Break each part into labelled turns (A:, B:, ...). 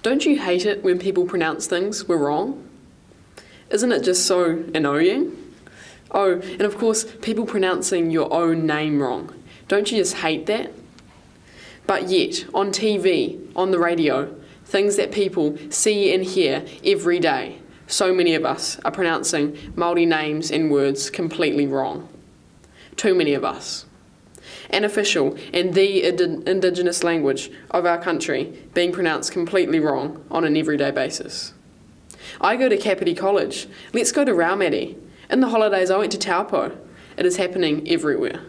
A: Don't you hate it when people pronounce things we're wrong? Isn't it just so annoying? Oh, and of course, people pronouncing your own name wrong. Don't you just hate that? But yet, on TV, on the radio, things that people see and hear every day, so many of us are pronouncing Māori names and words completely wrong. Too many of us. An official and the Indigenous language of our country being pronounced completely wrong on an everyday basis. I go to Kapiti College. Let's go to Raumati. In the holidays I went to Taupo. It is happening everywhere.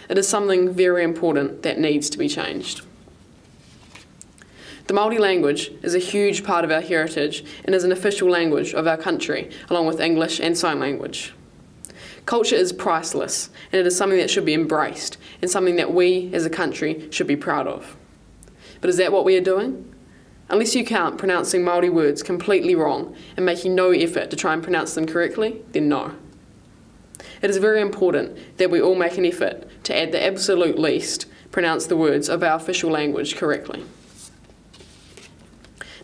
A: It is something very important that needs to be changed. The Māori language is a huge part of our heritage and is an official language of our country, along with English and Sign Language. Culture is priceless, and it is something that should be embraced, and something that we, as a country, should be proud of. But is that what we are doing? Unless you count pronouncing Māori words completely wrong and making no effort to try and pronounce them correctly, then no. It is very important that we all make an effort to, at the absolute least, pronounce the words of our official language correctly.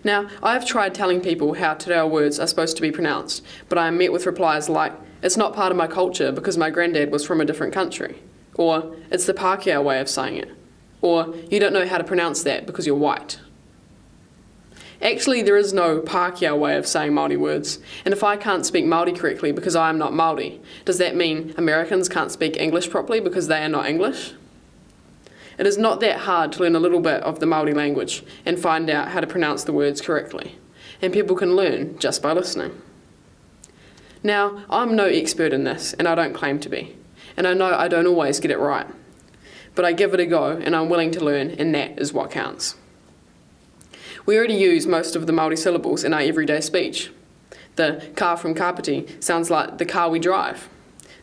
A: Now, I have tried telling people how Te Reo words are supposed to be pronounced, but I am met with replies like, "It's not part of my culture because my granddad was from a different country," or "It's the Pākehā way of saying it," or "You don't know how to pronounce that because you're white." Actually, there is no Pākehā way of saying Māori words, and if I can't speak Māori correctly because I am not Māori, does that mean Americans can't speak English properly because they are not English? It is not that hard to learn a little bit of the Māori language and find out how to pronounce the words correctly, and people can learn just by listening. Now, I'm no expert in this, and I don't claim to be, and I know I don't always get it right, but I give it a go and I'm willing to learn, and that is what counts. We already use most of the Māori syllables in our everyday speech. The ka from Kapiti sounds like the car we drive.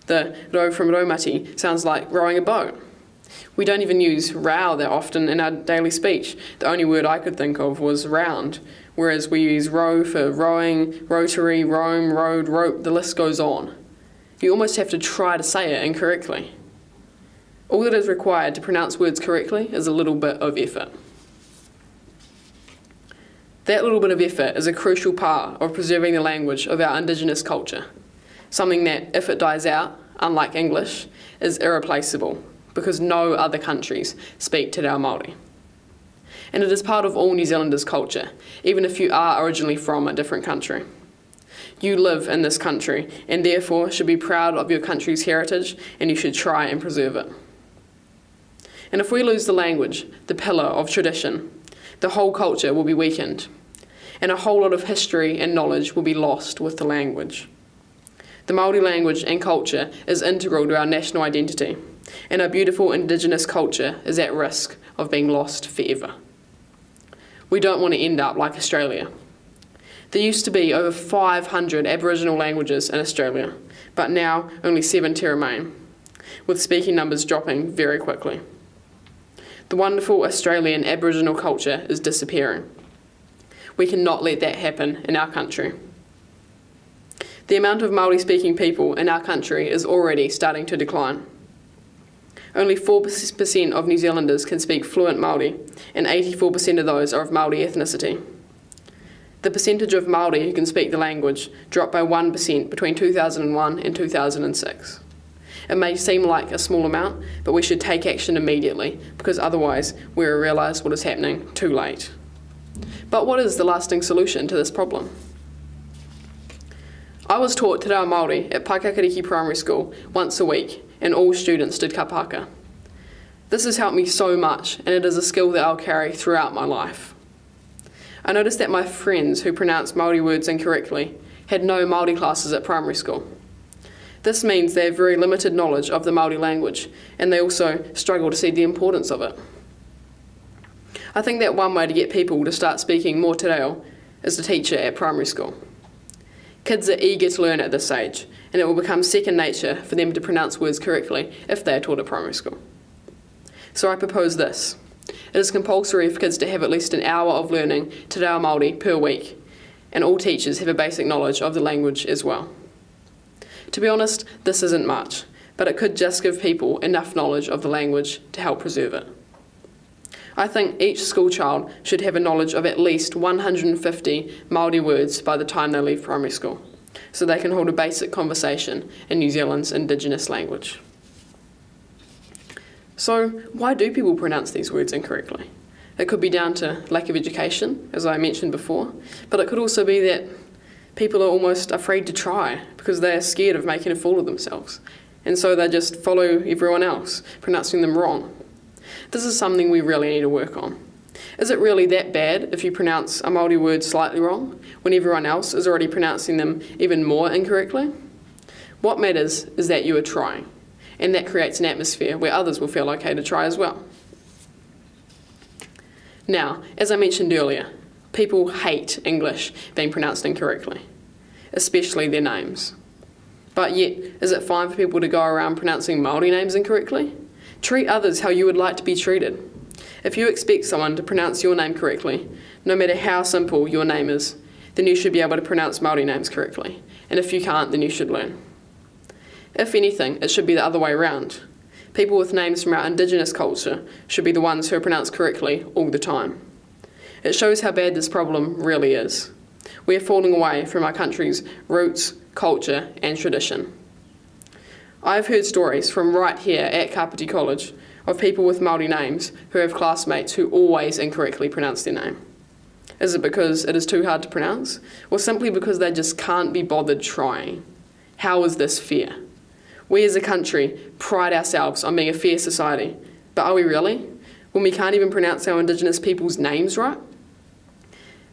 A: The ro from Raumati sounds like rowing a boat. We don't even use rau that often in our daily speech. The only word I could think of was round, whereas we use row for rowing, rotary, roam, road, rope, the list goes on. You almost have to try to say it incorrectly. All that is required to pronounce words correctly is a little bit of effort. That little bit of effort is a crucial part of preserving the language of our Indigenous culture, something that, if it dies out, unlike English, is irreplaceable, because no other countries speak Te Reo Māori. And it is part of all New Zealanders' culture, even if you are originally from a different country. You live in this country, and therefore should be proud of your country's heritage, and you should try and preserve it. And if we lose the language, the pillar of tradition, the whole culture will be weakened, and a whole lot of history and knowledge will be lost with the language. The Māori language and culture is integral to our national identity, and our beautiful Indigenous culture is at risk of being lost forever. We don't want to end up like Australia. There used to be over 500 Aboriginal languages in Australia, but now only 70 remain, with speaking numbers dropping very quickly. The wonderful Australian Aboriginal culture is disappearing. We cannot let that happen in our country. The amount of Māori-speaking people in our country is already starting to decline. Only 4% of New Zealanders can speak fluent Māori, and 84% of those are of Māori ethnicity. The percentage of Māori who can speak the language dropped by 1% between 2001 and 2006. It may seem like a small amount, but we should take action immediately, because otherwise we will realise what is happening too late. But what is the lasting solution to this problem? I was taught Te Reo Māori at Paikakariki Primary School once a week, and all students did ka pāka. This has helped me so much, and it is a skill that I'll carry throughout my life. I noticed that my friends who pronounced Māori words incorrectly had no Māori classes at primary school. This means they have very limited knowledge of the Māori language, and they also struggle to see the importance of it. I think that one way to get people to start speaking more Te Reo is to teach it at primary school. Kids are eager to learn at this age, and it will become second nature for them to pronounce words correctly if they are taught at primary school. So I propose this. It is compulsory for kids to have at least an hour of learning Te Reo Māori per week, and all teachers have a basic knowledge of the language as well. To be honest, this isn't much, but it could just give people enough knowledge of the language to help preserve it. I think each school child should have a knowledge of at least 150 Māori words by the time they leave primary school, so they can hold a basic conversation in New Zealand's Indigenous language. So, why do people pronounce these words incorrectly? It could be down to lack of education, as I mentioned before, but it could also be that people are almost afraid to try because they're scared of making a fool of themselves, and so they just follow everyone else, pronouncing them wrong. This is something we really need to work on. Is it really that bad if you pronounce a Māori word slightly wrong, when everyone else is already pronouncing them even more incorrectly? What matters is that you are trying, and that creates an atmosphere where others will feel okay to try as well. Now, as I mentioned earlier, people hate English being pronounced incorrectly, especially their names. But yet, is it fine for people to go around pronouncing Māori names incorrectly? Treat others how you would like to be treated. If you expect someone to pronounce your name correctly, no matter how simple your name is, then you should be able to pronounce Māori names correctly. And if you can't, then you should learn. If anything, it should be the other way around. People with names from our Indigenous culture should be the ones who are pronounced correctly all the time. It shows how bad this problem really is. We are falling away from our country's roots, culture and tradition. I've heard stories from right here at Kapiti College of people with Māori names who have classmates who always incorrectly pronounce their name. Is it because it is too hard to pronounce, or simply because they just can't be bothered trying? How is this fair? We as a country pride ourselves on being a fair society, but are we really? When we can't even pronounce our Indigenous people's names right?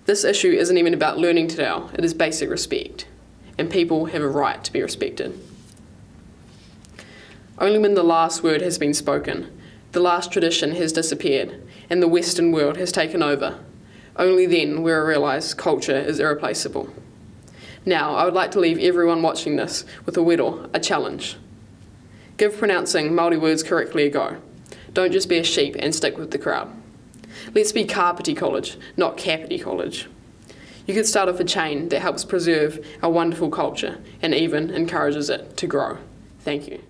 A: This issue isn't even about learning Te Reo, it is basic respect, and people have a right to be respected. Only when the last word has been spoken, the last tradition has disappeared, and the Western world has taken over, only then will we realise culture is irreplaceable. Now, I would like to leave everyone watching this with a wero, a challenge. Give pronouncing Māori words correctly a go. Don't just be a sheep and stick with the crowd. Let's be Kapiti College, not Kapiti College. You could start off a chain that helps preserve our wonderful culture and even encourages it to grow. Thank you.